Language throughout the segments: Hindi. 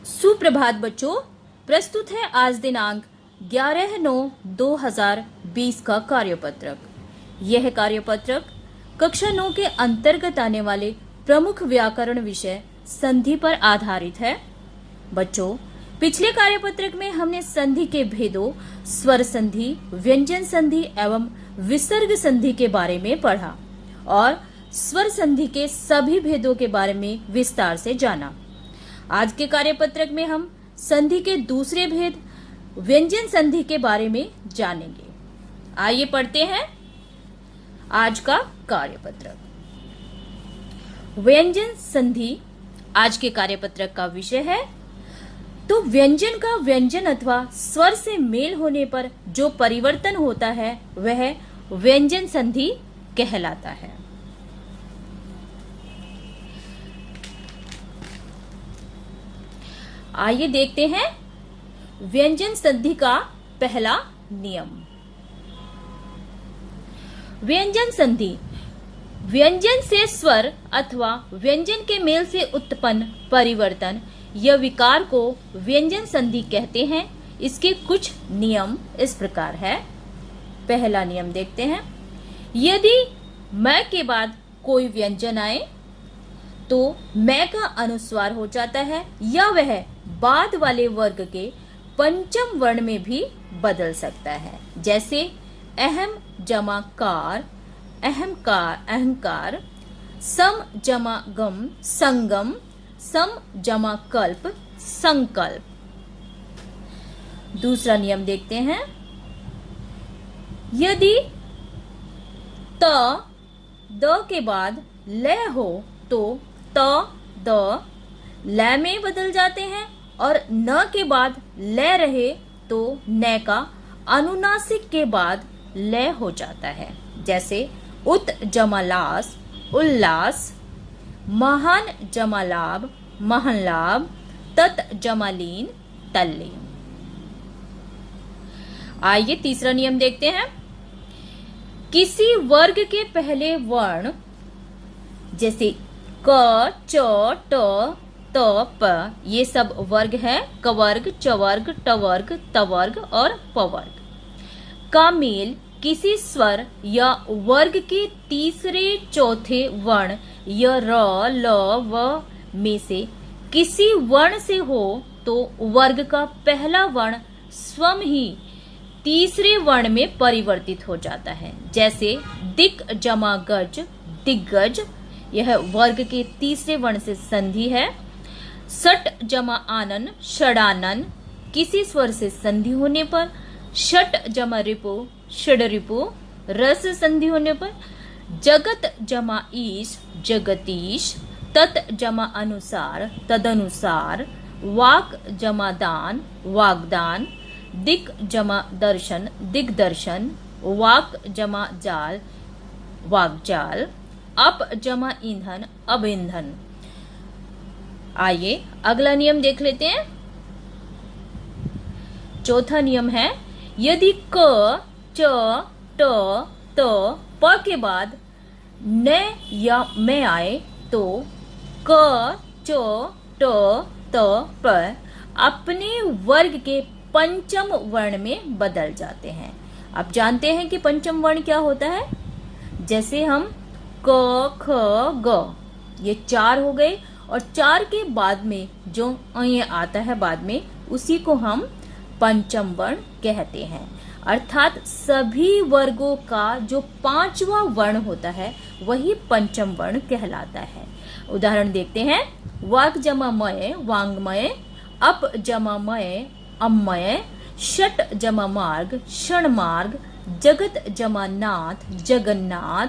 सुप्रभात बच्चों, प्रस्तुत है आज दिनांक 11/9/2020 का कार्यपत्रक। यह कार्यपत्रक कक्षा 9 के अंतर्गत आने वाले प्रमुख व्याकरण विषय संधि पर आधारित है। बच्चों, पिछले कार्यपत्रक में हमने संधि के भेदों, स्वर संधि, व्यंजन संधि एवं विसर्ग संधि के बारे में पढ़ा और स्वर संधि के सभी भेदों के बारे में विस्तार से जाना। आज के कार्यपत्रक में हम संधि के दूसरे भेद व्यंजन संधि के बारे में जानेंगे। आइए पढ़ते हैं आज का कार्यपत्रक। व्यंजन संधि आज के कार्यपत्रक का विषय है। तो व्यंजन का व्यंजन अथवा स्वर से मेल होने पर जो परिवर्तन होता है वह व्यंजन संधि कहलाता है। आइए देखते हैं व्यंजन संधि का पहला नियम। व्यंजन संधि व्यंजन से स्वर अथवा व्यंजन के मेल से उत्पन्न परिवर्तन या विकार को व्यंजन संधि कहते हैं। इसके कुछ नियम इस प्रकार है। पहला नियम देखते हैं। यदि मैं के बाद कोई व्यंजन आए तो मैं का अनुस्वार हो जाता है या वह बाद वाले वर्ग के पंचम वर्ण में भी बदल सकता है। जैसे अहम जमा कार, अहमकार, अहंकार, सम जमा गम, संगम, सम जमा कल्प, संकल्प। दूसरा नियम देखते हैं। यदि त द के बाद लय हो तो त द लय में बदल जाते हैं और न के बाद लय रहे तो न का अनुनासिक के बाद लय हो जाता है। जैसे उत जमा लास, उल्लास, महान जमा लाभ, महन लाभ, तत् जमा लीन, तल्लीन। आइए तीसरा नियम देखते हैं। किसी वर्ग के पहले वर्ण जैसे क, च, ट, त, प ये सब वर्ग है। कवर्ग, चवर्ग, टवर्ग, तवर्ग और पवर्ग का मेल किसी स्वर या वर्ग के तीसरे चौथे वर्ण या र, ल, व में से किसी वर्ण से हो तो वर्ग का पहला वर्ण स्वयं ही तीसरे वर्ण में परिवर्तित हो जाता है। जैसे दिक जमा गज, दिग्गज, यह वर्ग के तीसरे वर्ण से संधि है। सट जमा आनन, षडानन, किसी स्वर से संधि होने पर। षट जमा रिपु, षडरिपु, रस संधि होने पर। जगत जमा ईश, जगतीश, तत् जमा अनुसार, तदनुसार, वाक जमा दान, वागदान, दिक जमा दर्शन, दिग्दर्शन, वाक जमा जाल, वागजाल, अप जमा ईंधन, अब ईंधन। आइए अगला नियम देख लेते हैं। चौथा नियम है। यदि क, च, ट, त, प के बाद न या मैं आए तो क, च, ट, त, प अपने वर्ग के पंचम वर्ण में बदल जाते हैं। अब जानते हैं कि पंचम वर्ण क्या होता है। जैसे हम क, ख, ग ये चार हो गए और चार के बाद में जो अय आता है बाद में उसी को हम पंचम वर्ण कहते हैं। अर्थात सभी वर्गों का जो पांचवा वर्ण होता है वही पंचम वर्ण कहलाता है। उदाहरण देखते हैं। वाक जमा मय, वांगमय, अप जमा मय, अममय, षट जमा मार्ग, षणमार्ग, जगत जमा नाथ, जगन्नाथ,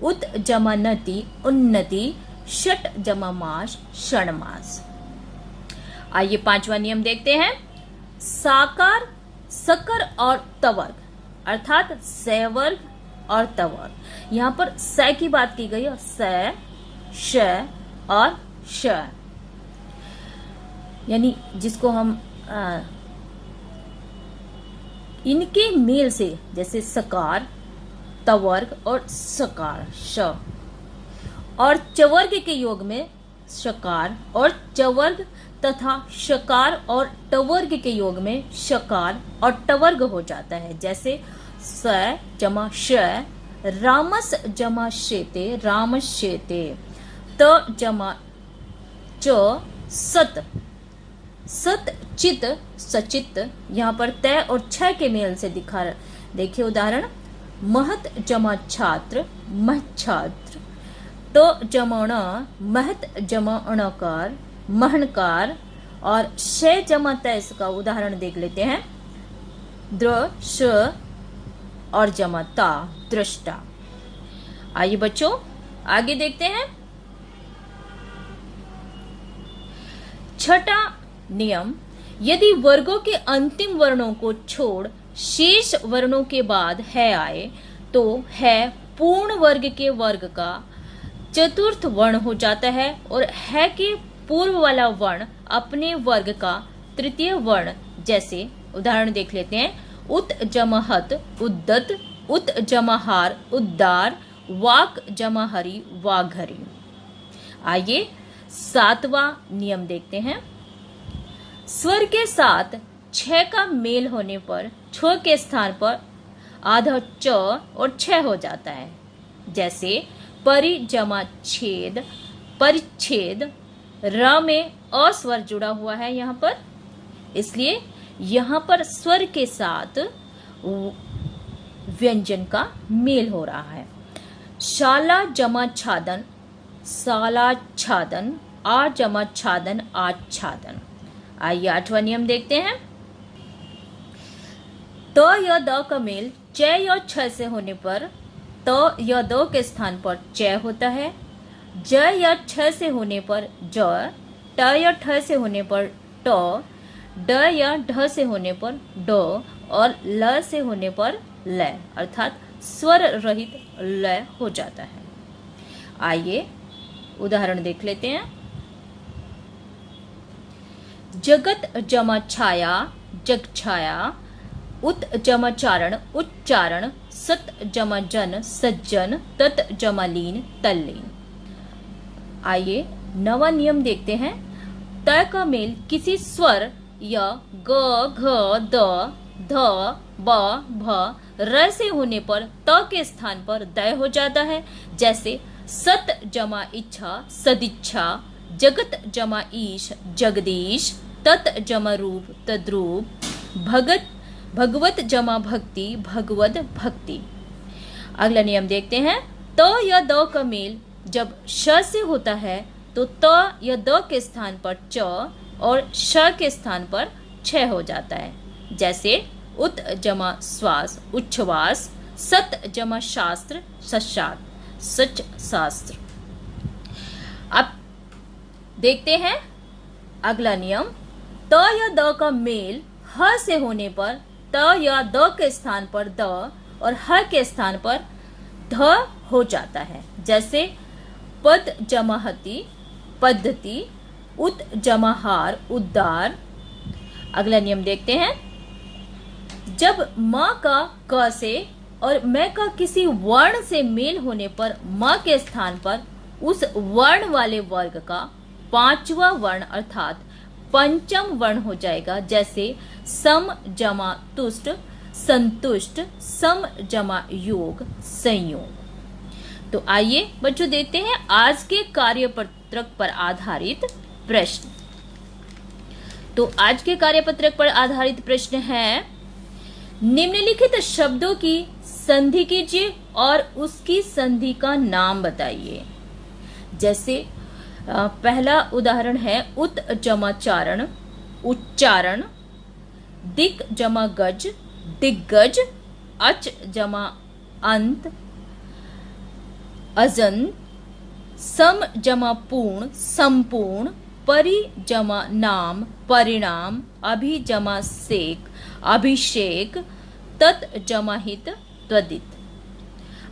उत जमा नति, उन्नति, षट जमा मास, षणमास। आइए पांचवा नियम देखते हैं। साकार, सकर और तवर्ग अर्थात सवर्ग और तवर्ग। यहाँ पर स की बात की गई है। स, श और श यानी जिसको हम इनके मेल से जैसे सकार, तवर्ग और सकार श और चवर्ग के योग में शकार और चवर्ग तथा शकार और टवर्ग के योग में शकार और टवर्ग हो जाता है। जैसे स जमा श, रामस जमा शेते, रामशेते, त जमा च, सत, सत चित, सचित। यहाँ पर तय और छ के मेल से दिखा। देखिए उदाहरण, महत जमा छात्र, महछात्र, तो जमा ण, महत जमा अणकार, महणकार। और शे जमा तैस का उदाहरण देख लेते हैं, द्रश और जमा ता, दृष्टा। आइए बच्चों आगे देखते हैं। छठा नियम, यदि वर्गों के अंतिम वर्णों को छोड़ शेष वर्णों के बाद है आए तो है पूर्ण वर्ग के वर्ग का चतुर्थ वर्ण हो जाता है और है के पूर्व वाला वर्ण अपने वर्ग का तृतीय वर्ण। जैसे उदाहरण देख लेते हैं, उत जमा हत, उद्दत, उत जमा हार, उद्दार, वाक जमा हरि, वाघरी। आइए सातवां नियम देखते हैं। स्वर के साथ छ का मेल होने पर छ के स्थान पर आधा च और छ हो जाता है। जैसे परि जमा छेद, परिच्छेद। र में अ स्वर जुड़ा हुआ है यहाँ पर, इसलिए यहाँ पर स्वर के साथ व्यंजन का मेल हो रहा है। शाला जमा छादन, सालाच्छादन, आ जमा छादन, आच्छादन। आइए आठवां नियम देखते हैं। त या द का मेल च या छ से होने पर त या द के स्थान पर च होता है। ज या छ से होने पर ज, ट या ठ से होने पर ट, ड या ढ से होने पर ड और ल से होने पर ल, अर्थात स्वर रहित ल हो जाता है। आइए उदाहरण देख लेते हैं। जगत जमा छाया, जग छाया, उत जमा चारण, उच्चारण, सत जमा जन, सज्जन, तत जमा लीन, तल्लीन। आइए नवा नियम देखते हैं। त का मेल किसी स्वर या ग, घ, द, ध, ब, भ, र से होने पर त के स्थान पर द हो जाता है। जैसे सत जमा इच्छा, सदिच्छा, जगत जमा ईश, जगदीश, तत जमा रूप, तद्रूप, भगत भगवत जमा भक्ति, भगवत भक्ति। अगला नियम देखते हैं। त या द का मेल जब श से होता है तो त या द के स्थान पर च और श के स्थान पर छ हो जाता है। जैसे उत जमा श्वास, उच्छ्वास, सत जमा शास्त्र, सशात, सच शास्त्र। अब देखते हैं अगला नियम। त या द का मेल ह से होने पर त या द के स्थान पर द और ह के स्थान पर ध हो जाता है। जैसे पद जमा हति, पद्धति, उत जमा हार, उद्दार। अगला नियम देखते हैं। जब म का क से और मैं का किसी वर्ण से मेल होने पर म के स्थान पर उस वर्ण वाले वर्ग का पांचवा वर्ण अर्थात पंचम वर्ण हो जाएगा। जैसे सम जमा तुष्ट, संतुष्ट, सम जमा योग, संयोग। तो आइए बच्चों देखते हैं आज के कार्यपत्रक पर आधारित प्रश्न। तो आज के कार्यपत्रक पर आधारित प्रश्न है, निम्नलिखित शब्दों की संधि कीजिए और उसकी संधि का नाम बताइए। जैसे पहला उदाहरण है उत जमा चारण, उच्चारण, दिक जमा गज, दिग्गज, अच जमा अंत, अजन, सम जमा पूर्ण, संपूर्ण, परि जमा नाम, परिणाम, अभि जमा सेक, अभिषेक, तत् जमा हित, त्वदित।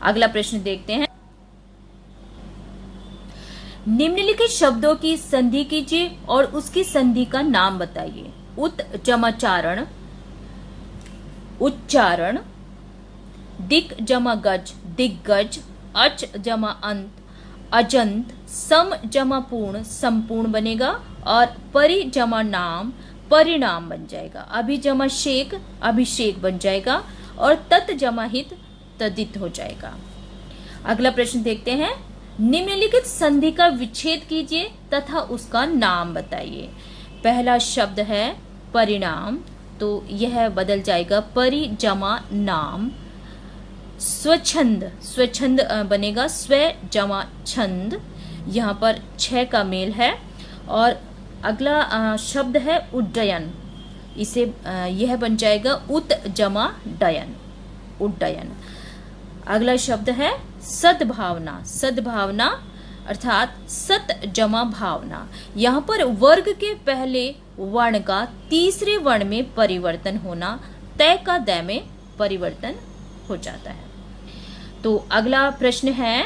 अगला प्रश्न देखते हैं। निम्नलिखित शब्दों की संधि कीजिए और उसकी संधि का नाम बताइए। उत जमा चारण, उच्चारण, दिक जमा गज, दिग्गज, अच जमा अंत, अजंत, सम जमा पूर्ण संपूर्ण बनेगा और परि जमा नाम परिणाम बन जाएगा। अभि जमा शेक अभिषेक बन जाएगा और तत् जमा हित तदित हो जाएगा। अगला प्रश्न देखते हैं। निम्नलिखित संधि का विच्छेद कीजिए तथा उसका नाम बताइए। पहला शब्द है परिणाम, तो यह बदल जाएगा परि जमा नाम। स्वच्छंद, स्वच्छंद बनेगा स्व जमा छंद, यहाँ पर 6 का मेल है। और अगला शब्द है उड्डयन, इसे यह बन जाएगा उत जमा डयन, उड्डयन। अगला शब्द है सद्भावना, सद्भावना अर्थात सत जमा भावना। यहाँ पर वर्ग के पहले वर्ण का तीसरे वर्ण में परिवर्तन होना, तय का दै में परिवर्तन हो जाता है। तो अगला प्रश्न है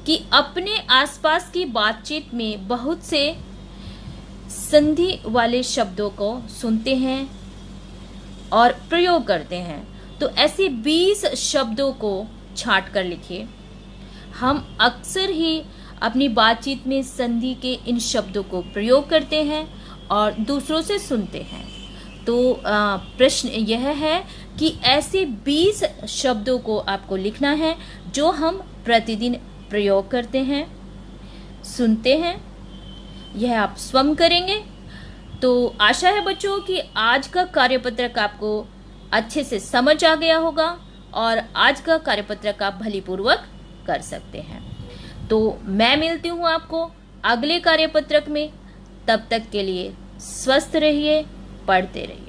कि अपने आसपास की बातचीत में बहुत से संधि वाले शब्दों को सुनते हैं और प्रयोग करते हैं। तो ऐसे 20 शब्दों को छांट कर लिखिए। हम अक्सर ही अपनी बातचीत में संधि के इन शब्दों को प्रयोग करते हैं और दूसरों से सुनते हैं। तो प्रश्न यह है कि ऐसे 20 शब्दों को आपको लिखना है जो हम प्रतिदिन प्रयोग करते हैं, सुनते हैं। यह आप स्वयं करेंगे। तो आशा है बच्चों कि आज का कार्यपत्रक आपको अच्छे से समझ आ गया होगा और आज का कार्यपत्रक आप भलीपूर्वक कर सकते हैं। तो मैं मिलती हूँ आपको अगले कार्यपत्रक में। तब तक के लिए स्वस्थ रहिए, पढ़ते रहिए।